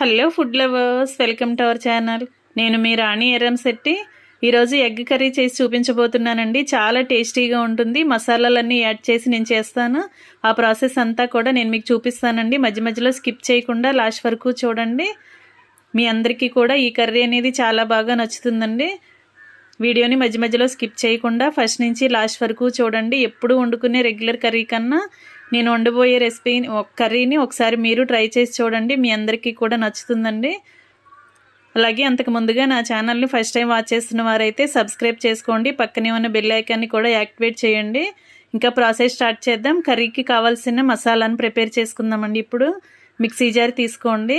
Hello food lovers, welcome to our channel. నేను మీ రాణి ఎర్రంశెట్టి. ఈరోజు ఎగ్ కర్రీ చేసి చూపించబోతున్నానండి. చాలా టేస్టీగా ఉంటుంది. మసాలాలన్నీ యాడ్ చేసి నేను చేస్తాను. ఆ ప్రాసెస్ అంతా కూడా నేను మీకు చూపిస్తానండి. మధ్య మధ్యలో స్కిప్ చేయకుండా లాస్ట్ వరకు చూడండి. మీ అందరికీ కూడా ఈ కర్రీ అనేది చాలా బాగా నచ్చుతుందండి. వీడియోని మధ్య మధ్యలో స్కిప్ చేయకుండా ఫస్ట్ నుంచి లాస్ట్ వరకు చూడండి. ఎప్పుడు వండుకునే రెగ్యులర్ కర్రీ కన్నా నేను వండబోయే కర్రీని ఒకసారి మీరు ట్రై చేసి చూడండి. మీ అందరికీ కూడా నచ్చుతుందండి. అలాగే అంతకు ముందుగా నా ఛానల్ని ఫస్ట్ టైం వాచ్ చేస్తున్న వారైతే సబ్స్క్రైబ్ చేసుకోండి. పక్కనే ఉన్న బెల్ ఐకాన్ని కూడా యాక్టివేట్ చేయండి. ఇంకా ప్రాసెస్ స్టార్ట్ చేద్దాం. కర్రీకి కావాల్సిన మసాలాను ప్రిపేర్ చేసుకుందామండి. ఇప్పుడు మిక్సీ జార్ తీసుకోండి.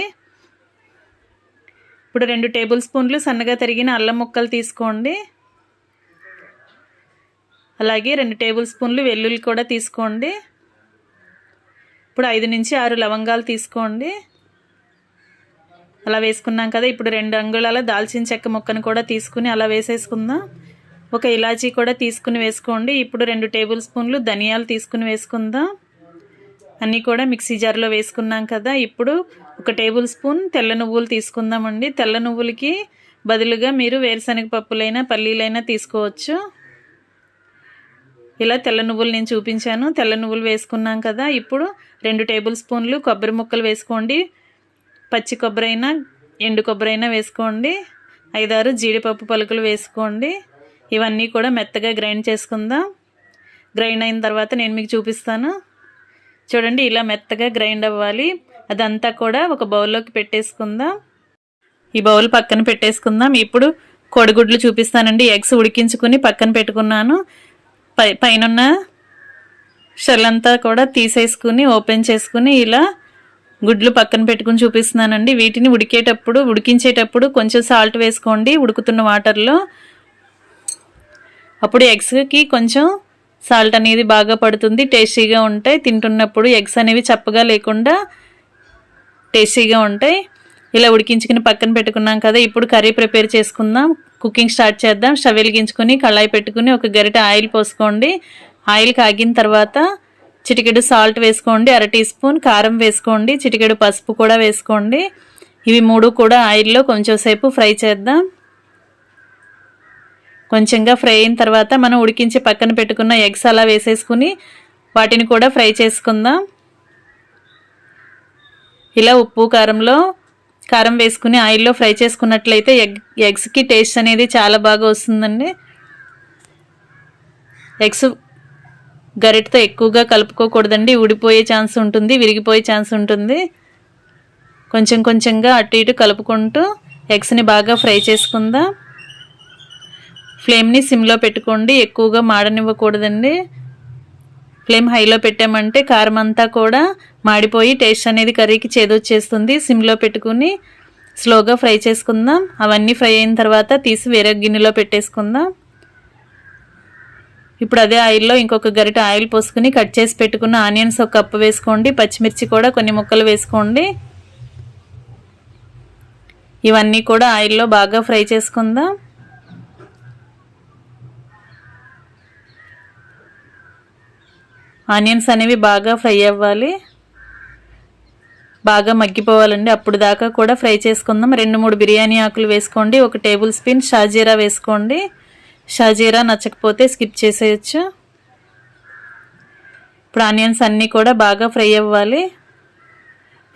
ఇప్పుడు 2 టేబుల్ స్పూన్లు సన్నగా తరిగిన అల్లం ముక్కలు తీసుకోండి. అలాగే 2 టేబుల్ స్పూన్లు వెల్లుల్లి కూడా తీసుకోండి. ఇప్పుడు 5 నుంచి 6 లవంగాలు తీసుకోండి. అలా వేసుకున్నాం కదా. ఇప్పుడు 2 అంగుళాల దాల్చిన చెక్క ముక్కను కూడా తీసుకుని అలా వేసేసుకుందాం. ఒక ఇలాచీ కూడా తీసుకుని వేసుకోండి. ఇప్పుడు 2 టేబుల్ స్పూన్లు ధనియాలు తీసుకుని వేసుకుందాం. అన్నీ కూడా మిక్సీ జార్లో వేసుకున్నాం కదా. ఇప్పుడు 1 టేబుల్ స్పూన్ తెల్ల నువ్వులు తీసుకుందామండి. తెల్ల నువ్వులకి బదులుగా మీరు వేరుశనగ పప్పులైనా పల్లీలైనా తీసుకోవచ్చు. ఇలా తెల్ల నువ్వులు నేను చూపించాను. తెల్ల నువ్వులు వేసుకున్నాం కదా. ఇప్పుడు 2 టేబుల్ స్పూన్లు కొబ్బరి ముక్కలు వేసుకోండి. పచ్చి కొబ్బరి అయినా ఎండు కొబ్బరి అయినా వేసుకోండి. 5-6 జీడిపప్పు పలుకులు వేసుకోండి. ఇవన్నీ కూడా మెత్తగా గ్రైండ్ చేసుకుందాం. గ్రైండ్ అయిన తర్వాత నేను మీకు చూపిస్తాను. చూడండి, ఇలా మెత్తగా గ్రైండ్ అవ్వాలి. అదంతా కూడా ఒక బౌల్లోకి పెట్టేసుకుందాం. ఈ బౌల్ పక్కన పెట్టేసుకుందాం. ఇప్పుడు కోడిగుడ్లు చూపిస్తానండి. ఎగ్స్ ఉడికించుకుని పక్కన పెట్టుకున్నాను. పైన షెల్ అంతా కూడా తీసేసుకుని ఓపెన్ చేసుకుని ఇలా గుడ్లు పక్కన పెట్టుకుని చూపిస్తున్నానండి. వీటిని ఉడికించేటప్పుడు కొంచెం సాల్ట్ వేసుకోండి ఉడుకుతున్న వాటర్లో. అప్పుడు ఎగ్స్కి కొంచెం సాల్ట్ అనేది బాగా పడుతుంది. టేస్టీగా ఉంటాయి. తింటున్నప్పుడు ఎగ్స్ అనేవి చప్పగా లేకుండా టేస్టీగా ఉంటాయి. ఇలా ఉడికించుకుని పక్కన పెట్టుకున్నాం కదా. ఇప్పుడు కర్రీ ప్రిపేర్ చేసుకుందాం. కుకింగ్ స్టార్ట్ చేద్దాం. స్టవ్ వెలిగించుకుని కళాయి పెట్టుకుని 1 గరిటె ఆయిల్ పోసుకోండి. ఆయిల్ కాగిన తర్వాత చిటికెడు సాల్ట్ వేసుకోండి. 1/2 టీ స్పూన్ కారం వేసుకోండి. చిటికెడు పసుపు కూడా వేసుకోండి. ఇవి 3 కూడా ఆయిల్లో కొంచెం సేపు ఫ్రై చేద్దాం. కొంచెంగా ఫ్రై అయిన తర్వాత మనం ఉడికించి పక్కన పెట్టుకున్న ఎగ్స్ అలా వేసేసుకుని వాటిని కూడా ఫ్రై చేసుకుందాం. ఇలా ఉప్పు కారం వేసుకుని ఆయిల్లో ఫ్రై చేసుకున్నట్లయితే ఎగ్స్కి టేస్ట్ అనేది చాలా బాగా వస్తుందండి. ఎగ్స్ గరిటతో ఎక్కువగా కలుపుకోకూడదండి. ఊడిపోయే ఛాన్స్ ఉంటుంది, విరిగిపోయే ఛాన్స్ ఉంటుంది. కొంచెంగా అటు ఇటు కలుపుకుంటూ ఎగ్స్ని బాగా ఫ్రై చేసుకుందాం. ఫ్లేమ్ని సిమ్లో పెట్టుకోండి. ఎక్కువగా మాడనివ్వకూడదండి. ఫ్లేమ్ హైలో పెట్టామంటే కారం అంతా కూడా మాడిపోయి టేస్ట్ అనేది కర్రీకి చేదొచ్చేస్తుంది. సిమ్లో పెట్టుకుని స్లోగా ఫ్రై చేసుకుందాం. అవన్నీ ఫ్రై అయిన తర్వాత తీసి వేరే గిన్నెలో పెట్టేసుకుందాం. ఇప్పుడు అదే ఆయిల్లో ఇంకొక గరిటె ఆయిల్ పోసుకుని కట్ చేసి పెట్టుకున్న ఆనియన్స్ 1 కప్పు వేసుకోండి. పచ్చిమిర్చి కూడా కొన్ని ముక్కలు వేసుకోండి. ఇవన్నీ కూడా ఆయిల్లో బాగా ఫ్రై చేసుకుందాం. ఆనియన్స్ అనేవి బాగా ఫ్రై అవ్వాలి, బాగా మగ్గిపోవాలండి. అప్పుడు దాకా కూడా ఫ్రై చేసుకుందాం. 2-3 బిర్యానీ ఆకులు వేసుకోండి. 1 టేబుల్ స్పూన్ షాజీరా వేసుకోండి. షాజీరా నచ్చకపోతే స్కిప్ చేసేయచ్చు. ఇప్పుడు ఆనియన్స్ అన్నీ కూడా బాగా ఫ్రై అవ్వాలి.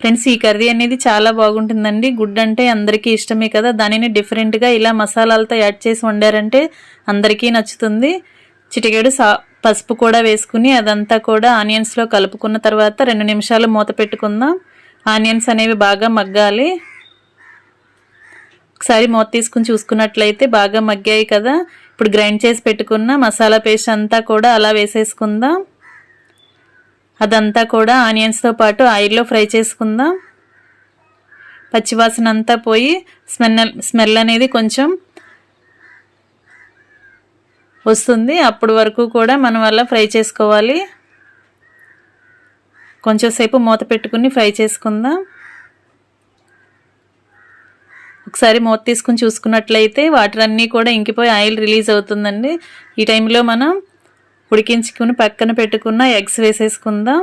ఫ్రెండ్స్, ఈ కర్రీ అనేది చాలా బాగుంటుందండి. గుడ్ అంటే అందరికీ ఇష్టమే కదా. దానిని డిఫరెంట్గా ఇలా మసాలాలతో యాడ్ చేసి వండారంటే అందరికీ నచ్చుతుంది. చిటికెడు పసుపు కూడా వేసుకుని అదంతా కూడా ఆనియన్స్లో కలుపుకున్న తర్వాత 2 నిమిషాలు మూత పెట్టుకుందాం. ఆనియన్స్ అనేవి బాగా మగ్గాలి. ఒకసారి మూత తీసుకుని చూసుకున్నట్లయితే బాగా మగ్గాయి కదా. ఇప్పుడు గ్రైండ్ చేసి పెట్టుకున్న మసాలా పేస్ట్ అంతా కూడా అలా వేసేసుకుందాం. అదంతా కూడా ఆనియన్స్తో పాటు ఆయిల్లో ఫ్రై చేసుకుందాం. పచ్చివాసన అంతా పోయి స్మెల్ అనేది కొంచెం వస్తుంది. అప్పుడు వరకు కూడా మనం అలా ఫ్రై చేసుకోవాలి. కొంచెం సేపు మూత పెట్టుకుని ఫ్రై చేసుకుందాం. ఒకసారి మూత తీసుకుని చూసుకున్నట్లయితే వాటర్ అన్నీ కూడా ఇంకిపోయి ఆయిల్ రిలీజ్ అవుతుందండి. ఈ టైంలో మనం ఉడికించుకుని పక్కన పెట్టుకున్న ఎగ్స్ వేసేసుకుందాం.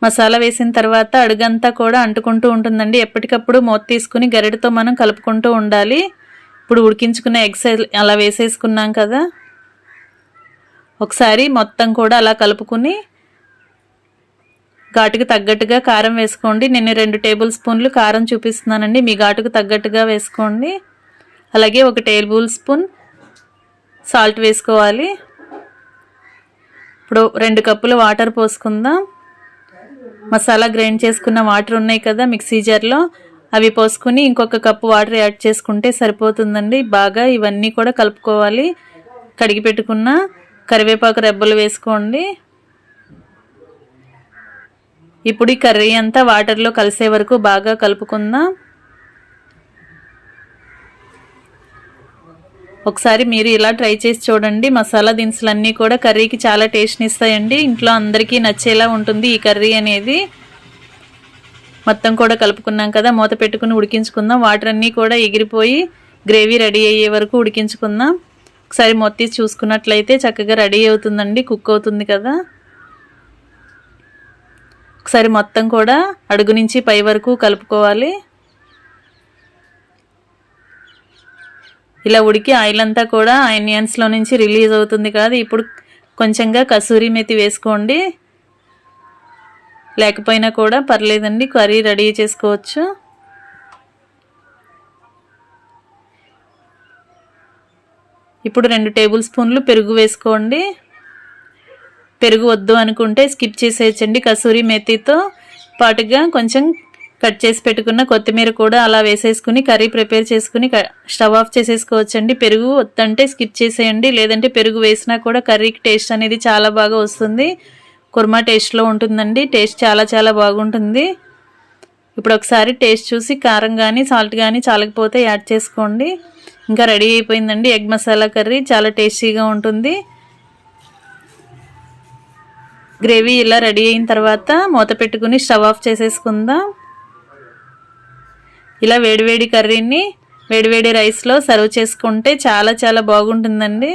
మసాలా వేసిన తర్వాత అడుగంతా కూడా అంటుకుంటూ ఉంటుందండి. ఎప్పటికప్పుడు మూత తీసుకుని గరిటెతో మనం కలుపుకుంటూ ఉండాలి. ఇప్పుడు ఉడికించుకున్న ఎగ్స్ అలా వేసేసుకున్నాం కదా, ఒకసారి మొత్తం కూడా అలా కలుపుకుని ఘాటుకు తగ్గట్టుగా కారం వేసుకోండి. నేను 2 టేబుల్ స్పూన్లు కారం చూపిస్తున్నానండి, మీ ఘాటుకు తగ్గట్టుగా వేసుకోండి. అలాగే 1 టేబుల్ స్పూన్ సాల్ట్ వేసుకోవాలి. ఇప్పుడు 2 కప్పులు వాటర్ పోసుకుందాం. మసాలా గ్రైండ్ చేసుకున్న వాటర్ ఉన్నాయి కదా మిక్సీ జార్లో, అవి పోసుకుని ఇంకొక కప్పు వాటర్ యాడ్ చేసుకుంటే సరిపోతుందండి. బాగా ఇవన్నీ కూడా కలుపుకోవాలి. కడిగి పెట్టుకున్న కరివేపాకు రెబ్బలు వేసుకోండి. ఇప్పుడు ఈ కర్రీ అంతా వాటర్లో కలిసే వరకు బాగా కలుపుకుందాం. ఒకసారి మీరు ఇలా ట్రై చేసి చూడండి. మసాలా దినుసులన్నీ కూడా కర్రీకి చాలా టేస్ట్ని ఇస్తాయండి. ఇంట్లో అందరికీ నచ్చేలా ఉంటుంది ఈ కర్రీ అనేది. మొత్తం కూడా కలుపుకున్నాం కదా, మూత పెట్టుకుని ఉడికించుకుందాం. వాటర్ అన్నీ కూడా ఎగిరిపోయి గ్రేవీ రెడీ అయ్యే వరకు ఉడికించుకుందాం. ఒకసారి మూత తీసి చూసుకున్నట్లయితే చక్కగా రెడీ అవుతుందండి, కుక్ అవుతుంది కదా. ఒకసారి మొత్తం కూడా అడుగు నుంచి పై వరకు కలుపుకోవాలి. ఇలా ఉడికి ఆయిల్ అంతా కూడా ఆనియన్స్లో నుంచి రిలీజ్ అవుతుంది కదా. ఇప్పుడు కొంచెంగా కసూరి మెతి వేసుకోండి, లేకపోయినా కూడా పర్లేదండి, కర్రీ రెడీ చేసుకోవచ్చు. ఇప్పుడు 2 టేబుల్ స్పూన్లు పెరుగు వేసుకోండి. పెరుగు వద్దు అనుకుంటే స్కిప్ చేసేయచ్చండి. కసూరి మెతితో పాటుగా కొంచెం కట్ చేసి పెట్టుకున్న కొత్తిమీర కూడా అలా వేసేసుకుని కర్రీ ప్రిపేర్ చేసుకుని స్టవ్ ఆఫ్ చేసేసుకోవచ్చండి. పెరుగు వద్దంటే స్కిప్ చేసేయండి, లేదంటే పెరుగు వేసినా కూడా కర్రీకి టేస్ట్ అనేది చాలా బాగా వస్తుంది. కుర్మా టేస్ట్లో ఉంటుందండి, టేస్ట్ చాలా చాలా బాగుంటుంది. ఇప్పుడు ఒకసారి టేస్ట్ చూసి కారం కానీ సాల్ట్ కానీ చాలకపోతే యాడ్ చేసుకోండి. ఇంకా రెడీ అయిపోయిందండి ఎగ్ మసాలా కర్రీ, చాలా టేస్టీగా ఉంటుంది. గ్రేవీ ఇలా రెడీ అయిన తర్వాత మూత పెట్టుకుని స్టవ్ ఆఫ్ చేసేసుకుందాం. ఇలా వేడివేడి కర్రీని వేడివేడి రైస్లో సర్వ్ చేసుకుంటే చాలా చాలా బాగుంటుందండి.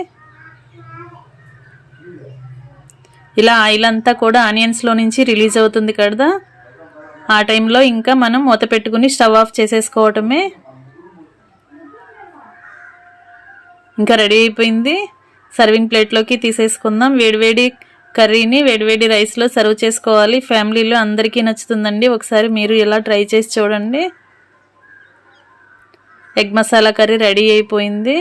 ఇలా ఆయిల్ అంతా కూడా ఆనియన్స్లో నుంచి రిలీజ్ అవుతుంది కదా, ఆ టైంలో ఇంకా మనం మూత పెట్టుకుని స్టవ్ ఆఫ్ చేసేసుకోవటమే. ఇంకా రెడీ అయిపోయింది. సర్వింగ్ ప్లేట్లోకి తీసేసుకుందాం. వేడివేడి కర్రీని వేడివేడి రైస్లో సర్వ్ చేసుకోవాలి. ఫ్యామిలీలో అందరికీ నచ్చుతుందండి. ఒకసారి మీరు ఇలా ట్రై చేసి చూడండి. ఎగ్ మసాలా కర్రీ రెడీ అయిపోయింది.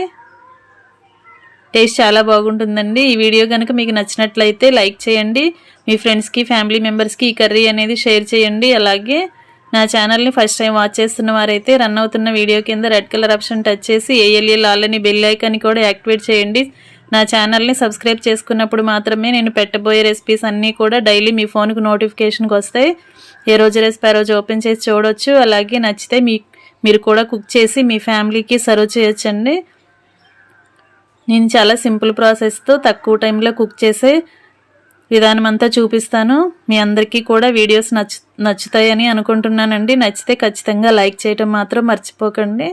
టేస్ట్ చాలా బాగుంటుందండి. ఈ వీడియో కనుక మీకు నచ్చినట్లయితే లైక్ చేయండి. మీ ఫ్రెండ్స్కి ఫ్యామిలీ మెంబర్స్కి ఈ కర్రీ అనేది షేర్ చేయండి. అలాగే నా ఛానల్ని ఫస్ట్ టైం వాచ్ చేస్తున్న వారైతే రన్ అవుతున్న వీడియో కింద రెడ్ కలర్ ఆప్షన్ టచ్ చేసి ALL ఆల్ అని బెల్ ఐకాన్ని కూడా యాక్టివేట్ చేయండి. నా ఛానల్ని సబ్స్క్రైబ్ చేసుకున్నప్పుడు మాత్రమే నేను పెట్టబోయే రెసిపీస్ అన్నీ కూడా డైలీ మీ ఫోన్కి నోటిఫికేషన్కి వస్తాయి. ఏ రోజు రెసిపీ ఆ రోజు ఓపెన్ చేసి చూడవచ్చు. అలాగే నచ్చితే మీరు కూడా కుక్ చేసి మీ ఫ్యామిలీకి సర్వ్ చేయొచ్చండి. నేను చాలా సింపుల్ ప్రాసెస్తో తక్కువ టైంలో కుక్ చేసే విధానం అంతా చూపిస్తాను. మీ అందరికీ కూడా వీడియోస్ నచ్చుతాయని అనుకుంటున్నానండి. నచ్చితే ఖచ్చితంగా లైక్ చేయటం మాత్రం మర్చిపోకండి.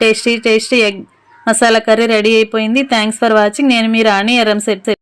Tasty egg masala curry ready అయిపోయింది. Thanks for watching. నేను మీ రాణి ఎర్రంశెట్టి.